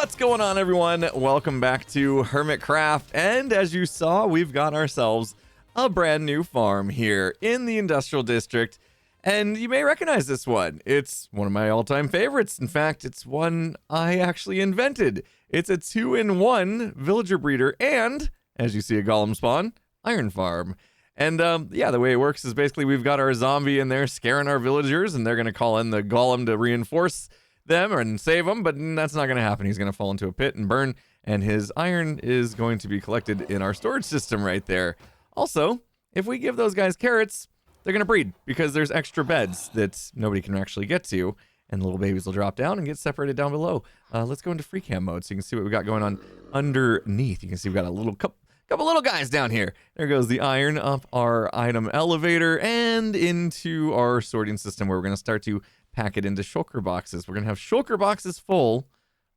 What's going on, everyone? Welcome back to Hermitcraft, and as you saw, we've got ourselves a brand new farm here in the Industrial District, and you may recognize this one. It's one of my all-time favorites. In fact, it's one I actually invented. It's a 2-in-1 villager breeder and, as you see a golem spawn, iron farm. And yeah, the way it works is basically we've got our zombie in there scaring our villagers, and they're going to call in the golem to reinforce them and save them, but that's not going to happen. He's going to fall into a pit and burn, and his iron is going to be collected in our storage system right there. Also, if we give those guys carrots, they're going to breed because there's extra beds that nobody can actually get to, and the little babies will drop down and get separated down below. Let's go into free cam mode so you can see what we got going on underneath. You can see we've got a little couple little guys down here. There goes the iron up our item elevator and into our sorting system where we're going to start to pack it into shulker boxes. We're going to have shulker boxes full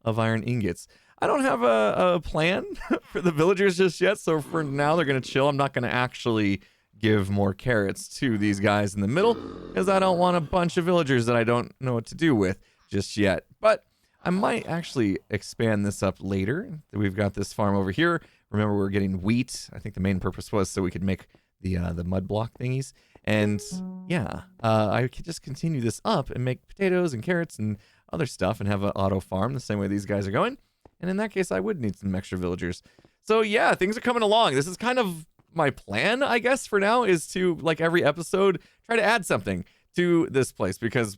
of iron ingots. I don't have a plan for the villagers just yet, so for now they're going to chill. I'm not going to actually give more carrots to these guys in the middle because I don't want a bunch of villagers that I don't know what to do with just yet. But I might actually expand this up later. We've got this farm over here. Remember, we're getting wheat. I think the main purpose was so we could make the mud block thingies. And yeah, I could just continue this up and make potatoes and carrots and other stuff and have an auto farm the same way these guys are going. And in that case, I would need some extra villagers. So yeah, things are coming along. This is kind of my plan, I guess, for now, is to, like every episode, try to add something to this place because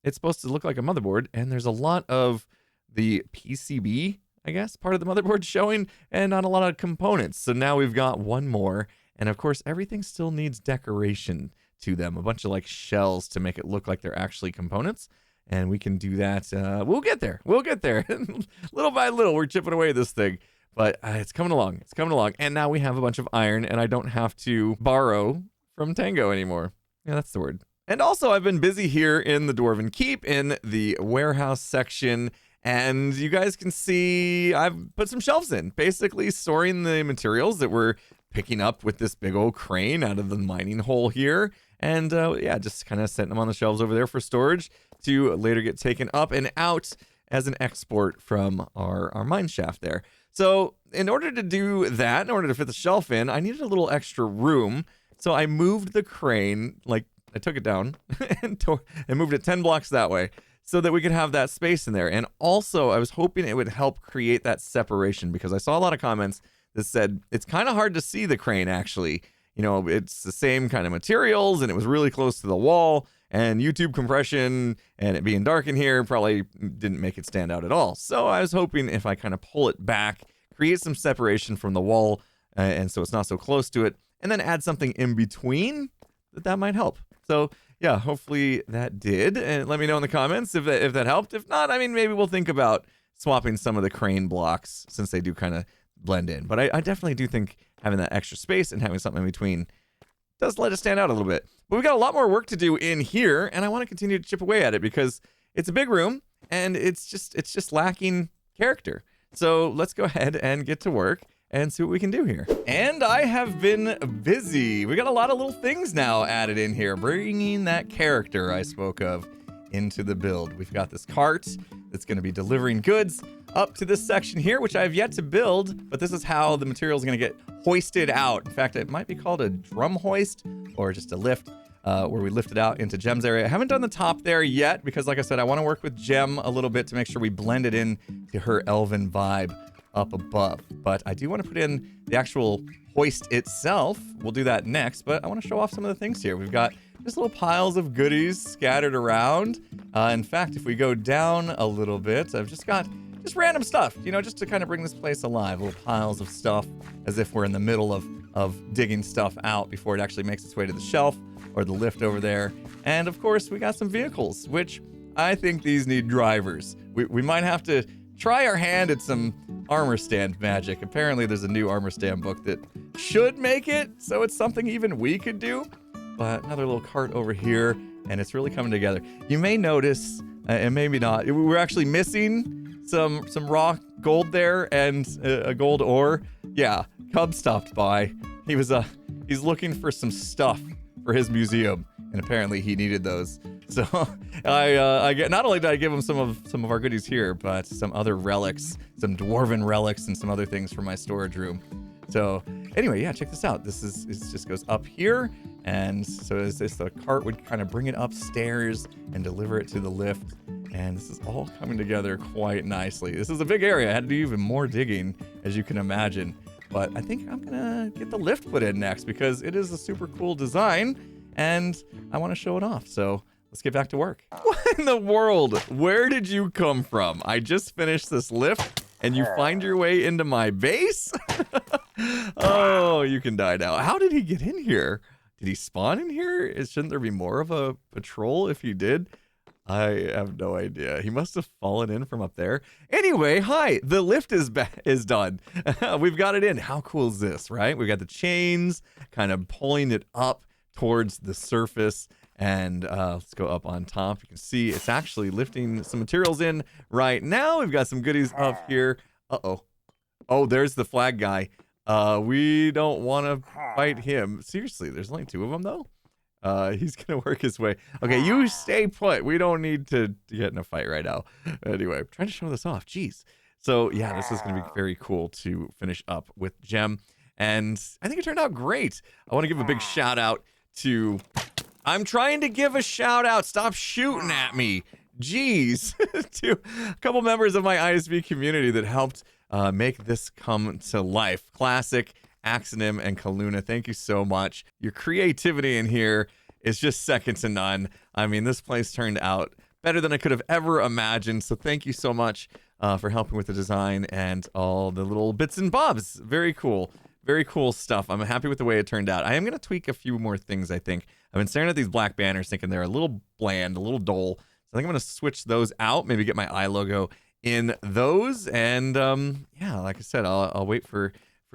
it's supposed to look like a motherboard, and there's a lot of the PCB, I guess, part of the motherboard showing, and not a lot of components. So now we've got one more. And of course, everything still needs decoration to them. A bunch of like shells to make it look like they're actually components. And we can do that. We'll get there. We'll get there. Little by little, we're chipping away at this thing. But it's coming along. It's coming along. And now we have a bunch of iron, and I don't have to borrow from Tango anymore. Yeah, that's the word. And also, I've been busy here in the Dwarven Keep in the warehouse section. And you guys can see I've put some shelves in, basically storing the materials that we're picking up with this big old crane out of the mining hole here. And yeah, just kind of setting them on the shelves over there for storage to later get taken up and out as an export from our mine shaft there. So in order to do that, in order to fit the shelf in, I needed a little extra room. So I moved the crane, like I took it down and moved it 10 blocks that way so that we could have that space in there. And also I was hoping it would help create that separation because I saw a lot of comments that said it's kind of hard to see the crane actually. You know, it's the same kind of materials and it was really close to the wall, and YouTube compression and it being dark in here probably didn't make it stand out at all. So I was hoping if I kind of pull it back, create some separation from the wall and so it's not so close to it, and then add something in between, that might help. So yeah, hopefully that did. And let me know in the comments if that helped. If not, I mean, maybe we'll think about swapping some of the crane blocks since they do kind of blend in. But I definitely do think having that extra space and having something in between does let it stand out a little bit. But we've got a lot more work to do in here, and I want to continue to chip away at it because it's a big room and it's just lacking character. So let's go ahead and get to work and see what we can do here. And I have been busy. We got a lot of little things now added in here, bringing that character I spoke of into the build. We've got this cart that's going to be delivering goods up to this section here, which I have yet to build, but this is how the material is going to get hoisted out. In fact, it might be called a drum hoist or just a lift where we lift it out into Gem's area. I haven't done the top there yet because, like I said, I want to work with Gem a little bit to make sure we blend it in to her elven vibe up above. But I do want to put in the actual hoist itself. We'll do that next, but I want to show off some of the things here. We've got just little piles of goodies scattered around. In fact, if we go down a little bit, I've just got just random stuff, you know, just to kind of bring this place alive. Little piles of stuff as if we're in the middle of digging stuff out before it actually makes its way to the shelf or the lift over there. And of course, we got some vehicles, which I think these need drivers. We might have to try our hand at some armor stand magic. Apparently there's a new armor stand book that should make it so it's something even we could do. But another little cart over here, and it's really coming together. You may notice, and maybe not, we're actually missing some raw gold there and a gold ore. Yeah, Cub stopped by. He's looking for some stuff for his museum, and apparently he needed those. So I get, not only did I give him some of our goodies here, but some other relics, some dwarven relics, and some other things for my storage room. So anyway, yeah, check this out. This is, it just goes up here, and so as this, the cart would kind of bring it upstairs and deliver it to the lift. And this is all coming together quite nicely. This is a big area. I had to do even more digging, as you can imagine. But I think I'm gonna get the lift put in next because it is a super cool design and I want to show it off. So let's get back to work. What in the world? Where did you come from? I just finished this lift and you find your way into my base? Oh, you can die now. How did he get in here? Did he spawn in here? Shouldn't there be more of a patrol if he did? I have no idea. He must have fallen in from up there. Anyway, hi, the lift is done. We've got it in. How cool is this, right? We've got the chains kind of pulling it up towards the surface. And let's go up on top. You can see it's actually lifting some materials in right now. We've got some goodies up here. Uh-oh. Oh, there's the flag guy. We don't want to fight him. Seriously, there's only 2 of them, though? He's gonna work his way. Okay, you stay put. We don't need to get in a fight right now. Anyway, I'm trying to show this off. Jeez. So yeah, this is gonna be very cool to finish up with Gem, and I think it turned out great. I want to give a big shout out to. I'm trying to give a shout out. Stop shooting at me. Jeez. To a couple members of my ISV community that helped make this come to life. Classic. Axonym and Kaluna, thank you so much. Your creativity in here is just second to none. I mean, this place turned out better than I could have ever imagined. So thank you so much for helping with the design and all the little bits and bobs. Very cool. Very cool stuff. I'm happy with the way it turned out. I am going to tweak a few more things, I think. I've been staring at these black banners thinking they're a little bland, a little dull. So I think I'm going to switch those out, maybe get my eye logo in those. And yeah, like I said, I'll wait for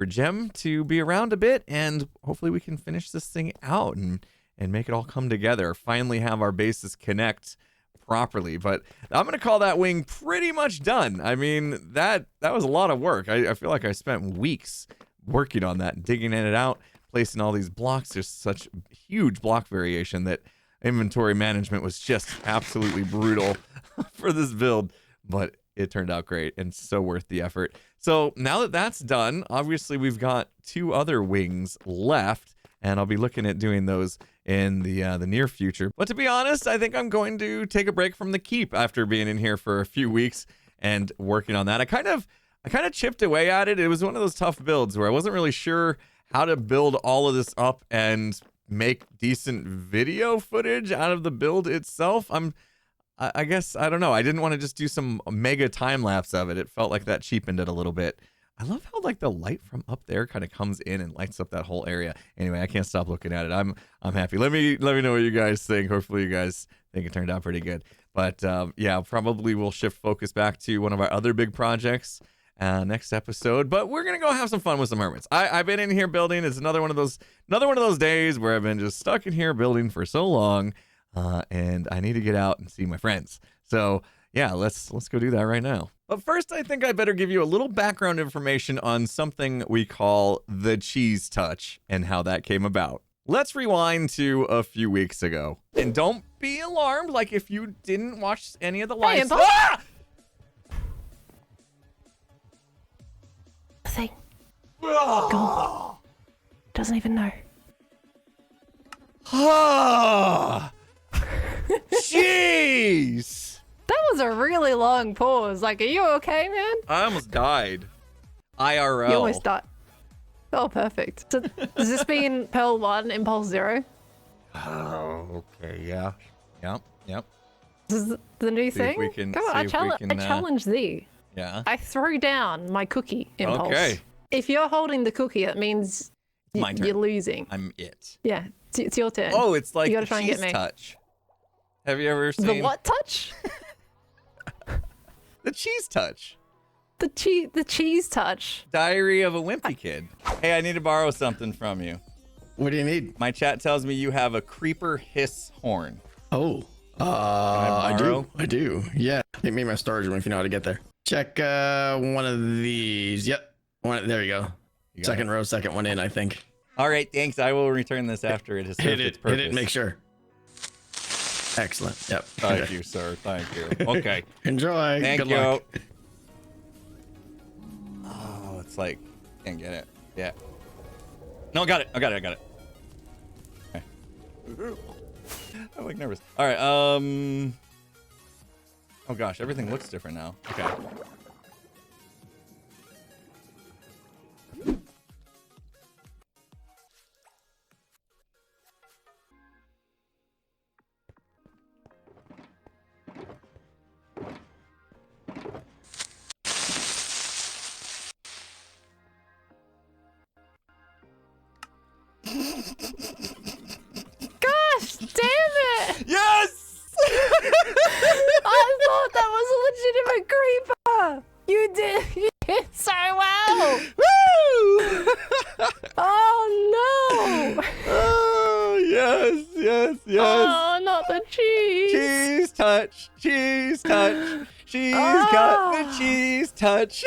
Gem to be around a bit, and hopefully we can finish this thing out and make it all come together. Finally have our bases connect properly. But I'm gonna call that wing pretty much done. I mean, that was a lot of work. I feel like I spent weeks working on that, digging it out, placing all these blocks. There's such huge block variation that inventory management was just absolutely brutal for this build, but it turned out great and so worth the effort. So now that that's done, obviously we've got 2 other wings left, and I'll be looking at doing those in the near future. But to be honest, I think I'm going to take a break from the keep after being in here for a few weeks and working on that. I kind of chipped away at it. It was one of those tough builds where I wasn't really sure how to build all of this up and make decent video footage out of the build itself. I guess, I don't know. I didn't want to just do some mega time lapse of it. It felt like that cheapened it a little bit. I love how like the light from up there kind of comes in and lights up that whole area. Anyway, I can't stop looking at it. I'm happy. Let me know what you guys think. Hopefully you guys think it turned out pretty good. But yeah, probably we'll shift focus back to one of our other big projects next episode. But we're gonna go have some fun with some hermits. I've been in here building. It's another one of those days where I've been just stuck in here building for so long. And I need to get out and see my friends. So yeah, let's go do that right now. But first, I think I better give you a little background information on something we call the cheese touch and how that came about. Let's rewind to a few weeks ago. And don't be alarmed, like if you didn't watch any of the live streams. Thing. Gone. Doesn't even know. Ah. Jeez! That was a really long pause. Like, are you okay, man? I almost died. IRL. You almost died. Oh, perfect. So, does this mean Pearl 1, Impulse 0? Oh, okay, yeah. Yep. This is the new thing? We can, come on, I challenge thee. Yeah. I throw down my cookie, Impulse. Okay. If you're holding the cookie, it means my turn. You're losing. I'm it. Yeah, it's your turn. Oh, it's like you gotta the try and cheese get me. touch. Have you ever seen... The what touch? The cheese touch. The cheese touch. Diary of a Wimpy Kid. Hey, I need to borrow something from you. What do you need? My chat tells me you have a creeper hiss horn. Oh, I do. Yeah, hit me in my storage room if you know how to get there. Check one of these. Yep, there you go. Second row, second one in, I think. All right, thanks. I will return this after it has served its purpose. Hit it, make sure. Excellent. Yep. Thank you, sir. Thank you. Okay. Enjoy. Thank Good you. luck. Oh, it's like, can't get it. Yeah. No, I got it. Okay. I'm like nervous. All right. Oh gosh, everything looks different now. Okay. Gosh, damn it! Yes! I thought that was a legitimate creeper. You did so well. Woo! Oh no! Oh, yes. Oh, not the cheese. Cheese touch. She's got the cheese touch.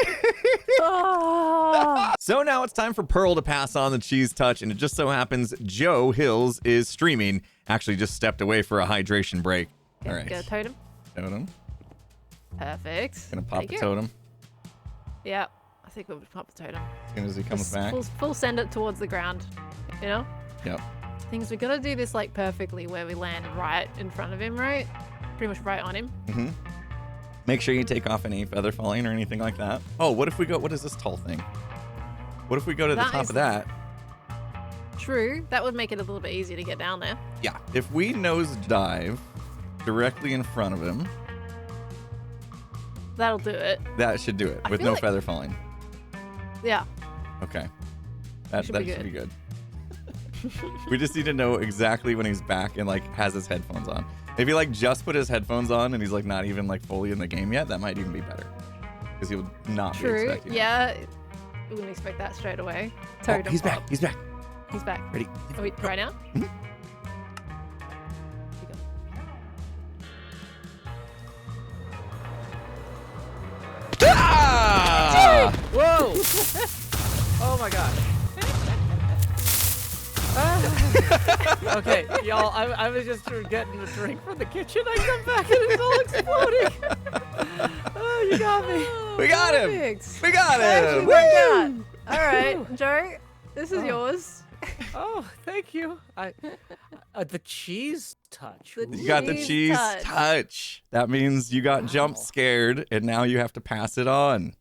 Oh. So now it's time for Pearl to pass on the cheese touch, and it just so happens Joe Hills is streaming. Actually, just stepped away for a hydration break. All right. Go totem. Totem. Perfect. Gonna pop Thank the you. totem Yeah, I think we'll pop the totem. as soon as he comes Just back. Full send it towards the ground. You know? Yep. Things we gotta do this like perfectly where we land right in front of him, right? Pretty much right on him. Mm-hmm. Make sure you take off any feather falling or anything like that. Oh, what if we go? What is this tall thing? What if we go to the That top is- of that? True. That would make it a little bit easier to get down there. Yeah. If we nose dive directly in front of him, That'll do it. that should do it I with feel no like- feather falling. Yeah. Okay. That Should should be be good. We just need to know exactly when he's back and like has his headphones on. If he like just put his headphones on and he's like not even like fully in the game yet, that might even be better. Because he would not be True. expecting it. Yeah. We wouldn't expect that straight away. Oh, Totem he's pop. back. He's back. He's back. Ready? Are we right now? Mhm. Here you go. Ah! Whoa! Oh my god. Okay, y'all, I was just getting a drink from the kitchen. I come back and it's all exploding. Oh, you got me. We got him. Perfect. We got That him. actually worked out. Woo! All right, Joe, this is Oh. yours. Oh, thank you. The cheese touch. The You got the Cheese cheese touch. touch. That means you got jump Wow. scared and now you have to pass it on.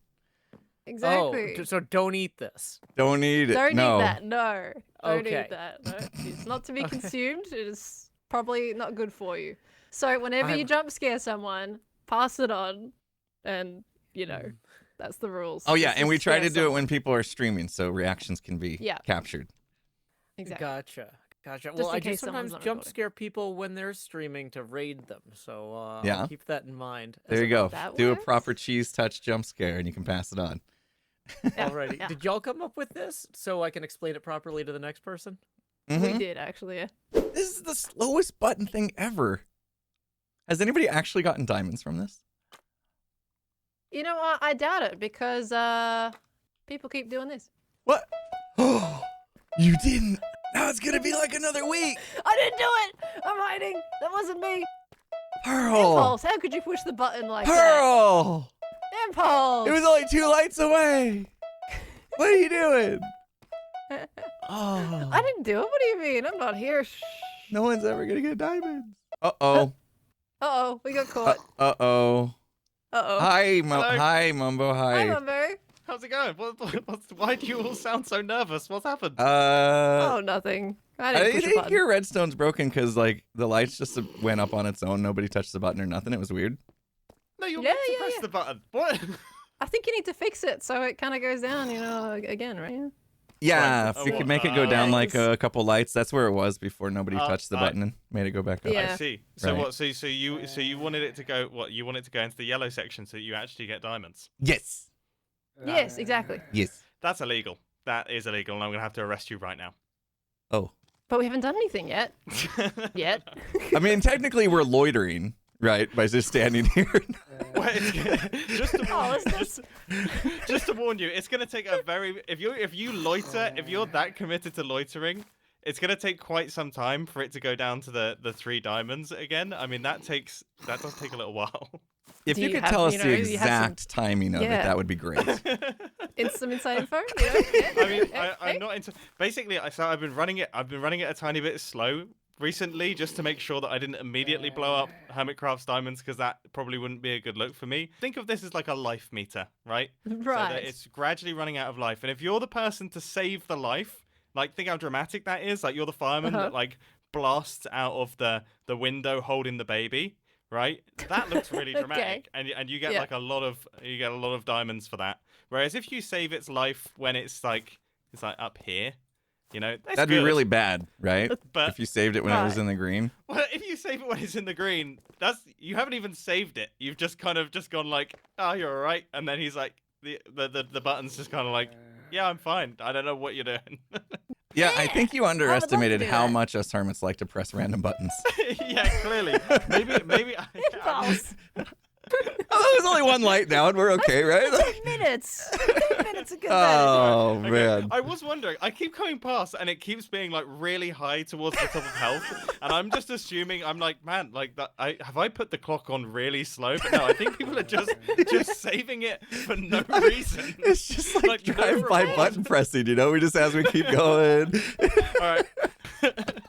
Exactly. Oh, so don't eat this. Don't eat it. Don't no. eat that. No. Don't Okay. eat that. No. It's not to be Okay. consumed. It is probably not good for you. So whenever you I'm- jump scare someone, pass it on, and you know that's the rules. Oh yeah, It's and we just try scare to do it someone. when people are streaming, so reactions can be Yeah. captured. Exactly. Gotcha. Just Well, in I do case someone's sometimes not jump recording. scare people when they're streaming to raid them. So Yeah. I'll keep that in mind. There you go. that Do a works? proper cheese touch jump scare and you can pass it on. Yeah, Alrighty. yeah. Did y'all come up with this so I can explain it properly to the next person? We Mhm. did actually. Yeah. This is the slowest button thing ever. Has anybody actually gotten diamonds from this? You know what? I doubt it because people keep doing this. What? Oh, you didn't. Now it's gonna be like another week. I didn't do it. I'm hiding. That wasn't me. Pearl. Impulse. How could you push the button like that? Pearl. Impulse. It was only 2 lights away. What are you doing? Oh. I didn't do it. What do you mean? I'm not here. Shh. No one's ever gonna get diamonds. Uh-oh. Uh-oh. We got caught. Uh-oh. Uh-oh. Hi, Hello. hi, Mumbo, Hi, hi. Mumbo. How's it going? Why do you all sound so nervous? What's happened? Oh, nothing. I I didn't push a think button. your redstone's broken because like the lights just went up on its own. Nobody touched the button or nothing. It was weird. No, you're Yeah, meant to yeah, press yeah. the button. What? I think you need to fix it so it kind of goes down, you know, again, right? Yeah, Right. if we Oh, could make it go down like yes. a couple lights, that's where it was before nobody touched the I- button and made it go back up. Yeah. I see. So Right. what? So you wanted it to go? What? You want it to go into the yellow section so that you actually get diamonds? Yes. Yes, exactly. Yes. That's illegal. That is illegal, and I'm gonna have to arrest you right now. Oh. But we haven't done anything yet. Yet. I mean, technically we're loitering, right? By just standing here. Well, just to Oh, warn let's you, just to warn you, it's gonna take a very if you loiter, if you're that committed to loitering, it's gonna take quite some time for it to go down to the 3 diamonds again. I mean, that does take a little while. If Do you you could have- tell us you know, the you have some- exact timing of it, Yeah. that would be great. Some inside info. You know? Yeah. I mean, Hey, I'm not into. Basically, I've been running it a tiny bit slow recently, just to make sure that I didn't immediately blow up Hermitcraft's diamonds, because that probably wouldn't be a good look for me. Think of this as like a life meter, right? So that Right. it's gradually running out of life, and if you're the person to save the life, like think how dramatic that is. Like you're the fireman that like blasts out of the window holding the baby. Right, that looks really dramatic, and you get like a lot of diamonds for that. Whereas if you save its life when it's like up here, you know, That'd be really bad, right? But if you saved it when it was in the green. well, if you save it when it's in the green, you haven't even saved it. You've just kind of just gone like, oh, you're all right, and then he's like, the button's just kind of like, yeah, I'm fine. I don't know what you're doing. Yeah, I think you underestimated do how that. much us hermits like to press random buttons. Yeah, clearly. Maybe. Impulse. Oh, there's only one light now, and we're okay, right? 10 minutes. 10 minutes of good Oh Okay, man. I was wondering. I keep coming past, and it keeps being like really high towards the top of health, and I'm just assuming. I'm like, man, like that. Have I put the clock on really slow? But no, I think people are just saving it for no reason. It's just like no drive-by reward. button pressing, you know? We just as we keep going. All right.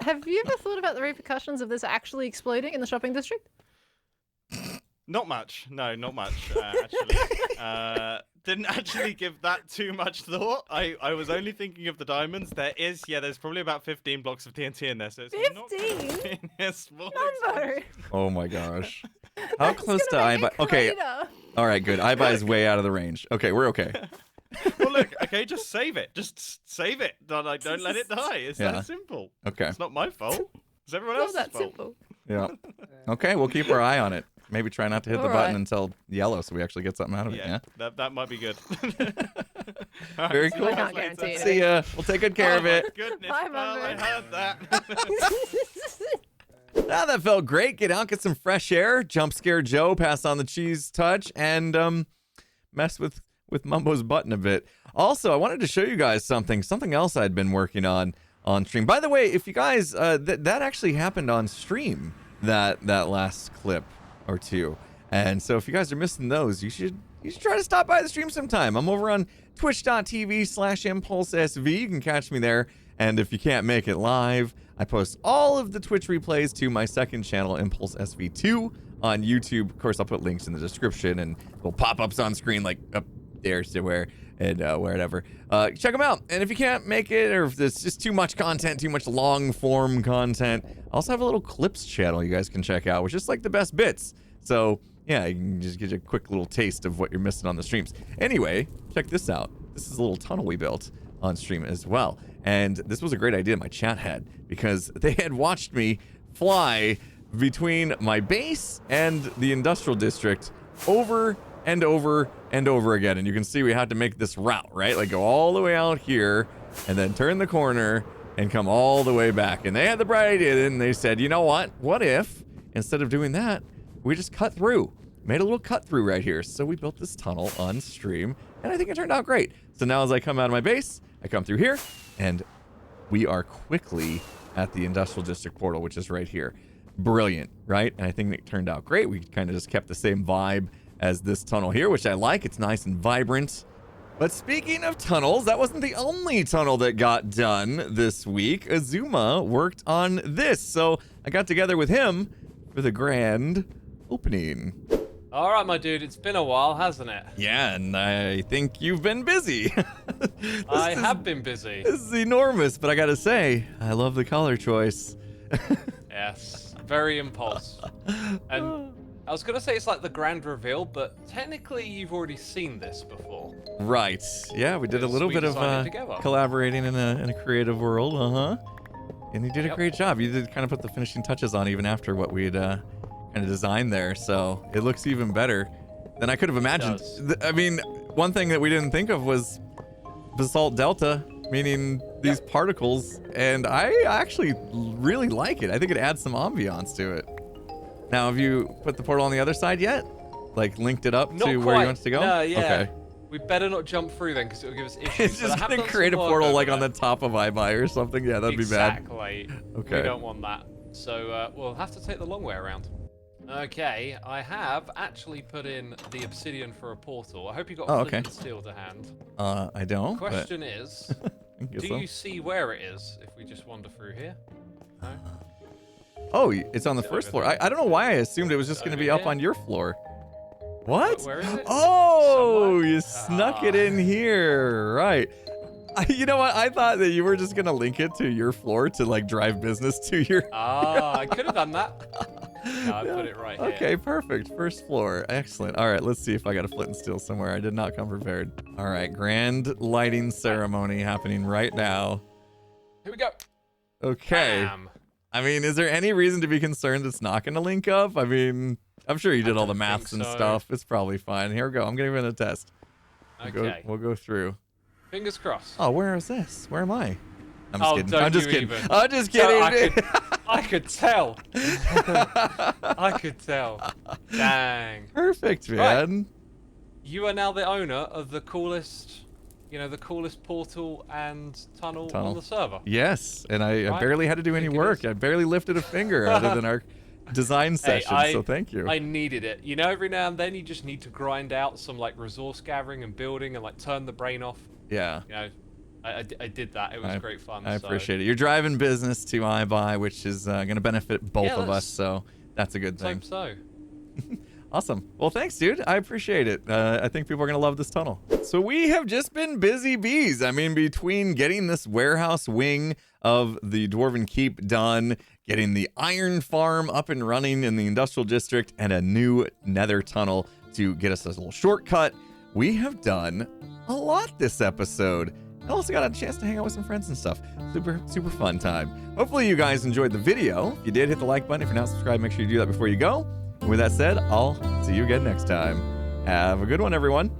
Have you ever thought about the repercussions of this actually exploding in the shopping district? Not much. No, not much. Actually, didn't actually give that too much thought. I was only thinking of the diamonds. There's probably about 15 blocks of TNT in there, so it's not 15? a small Number. explosion. Oh my gosh. How It's close to gonna make iBuy? a Okay, crater. all right, good. iBuy is way out of the range. Okay, we're okay. Well, look, okay, just save it. Just save it. Don't let it die. It's Yeah. that simple. Okay, It's not my fault. It's everyone Not else's that fault. simple. yeah. Okay, we'll keep our eye on it. Maybe try not to hit the All button right. until yellow, so we actually get something out of it. Yeah, Yeah. that might be good. Very see cool. you I guys can't guarantee later. it. See ya. We'll take good care Oh of my it. goodness, Bye, Pearl, I Mummer. heard that. Ah, that felt great. Get out, get some fresh air. Jump scare Joe, pass on the cheese touch, and mess with Mumbo's button a bit. Also, I wanted to show you guys something else I'd been working on stream. By the way, if you guys, that actually happened on stream, that last clip or two. And so if you guys are missing those, you should try to stop by the stream sometime. I'm over on twitch.tv/impulseSV. You can catch me there. And if you can't make it live, I post all of the Twitch replays to my second channel, impulseSV2, on YouTube. Of course, I'll put links in the description and little pop-ups on screen like up there somewhere and wherever. Check them out. And if you can't make it, or if there's just too much content, too much long-form content, I also have a little clips channel you guys can check out, which is like the best bits. So yeah, you can just get a quick little taste of what you're missing on the streams. Anyway, check this out. This is a little tunnel we built on stream as well. And this was a great idea my chat had, because they had watched me fly between my base and the industrial district over and over and over again. And you can see we had to make this route, right? Like go all the way out here and then turn the corner and come all the way back. And they had the bright idea, and they said, you know what? What if, instead of doing that, we just cut through? Made a little cut through right here. So we built this tunnel on stream, and I think it turned out great. So now as I come out of my base, I come through here, and we are quickly at the industrial district portal, which is right here. Brilliant, right? And I think it turned out great. We kind of just kept the same vibe as this tunnel here, which I like. It's nice and vibrant. But speaking of tunnels, that wasn't the only tunnel that got done this week. Azuma worked on this, so I got together with him for the grand opening. All right, my dude, it's been a while, hasn't it? Yeah, and I think you've been busy. I have been busy. This is enormous, but I gotta say, I love the color choice. Yes, very impulse. And I was gonna say it's like the grand reveal, but technically you've already seen this before. Right. Yeah, we did a little We bit of designed it together. collaborating in a creative world. And you did a Yep. great job. You did kind of put the finishing touches on even after what we had kind of designed there. So it looks even better than I could have imagined. does. I mean, one thing that we didn't think of was basalt delta, meaning these particles. And I actually really like it. I think it adds some ambiance to it. Now, have you put the portal on the other side yet? Like linked it up Not to where you quite. want us to go? No, yeah. Okay. We better not jump through then, because it'll give us issues. It's just gonna create a portal like on the top of iBuy or something. Yeah, that'd be bad. Exactly. Okay. We don't want that. So we'll have to take the long way around. Okay, I have actually put in the obsidian for a portal. I hope you got flint and steel to hand. I don't. Question is, do so. you see where it is if we just wander through here? No? Oh, it's on the first floor. I don't know why I assumed it was just going to be up here? on your floor. What? Where is it? Oh, Somewhere? you snuck it in here. Right. You know what? I thought that you were just going to link it to your floor to like drive business to your... I could have done that. No, I put it right here. Okay, perfect. First floor. Excellent. All right, let's see if I got a flint and steel somewhere. I did not come prepared. All right, grand lighting ceremony happening right now. Here we go. Okay. Bam. I mean, is there any reason to be concerned it's not going to link up? I mean, I'm sure you did all the maths and stuff. It's probably fine. Here we go. I'm going to give it a test. Okay. We'll go through. Fingers crossed. Oh, where is this? Where am I? I'm just kidding. Don't I'm just you kidding. even. I'm just kidding. I could tell. I could tell. Dang. Perfect, Right. man. You are now the owner of the coolest, the coolest portal and tunnel on the server. Yes, and I Right. barely had to do any Think it work. is. I barely lifted a finger other than our design session, so thank you. I needed it. Every now and then you just need to grind out some like resource gathering and building and like turn the brain off. Yeah. I did that. It was great fun. I appreciate it. You're driving business to iBuy, which is going to benefit both of us, so that's a good thing. So. Awesome. Well, thanks, dude. I appreciate it. I think people are going to love this tunnel. So we have just been busy bees. I mean, between getting this warehouse wing of the Dwarven Keep done, getting the iron farm up and running in the industrial district, and a new nether tunnel to get us a little shortcut, we have done a lot this episode. I also got a chance to hang out with some friends and stuff. Super fun time. Hopefully you guys enjoyed the video. If you did, hit the like button. If you're not subscribed, make sure you do that before you go. And with that said, I'll see you again next time. Have a good one, everyone.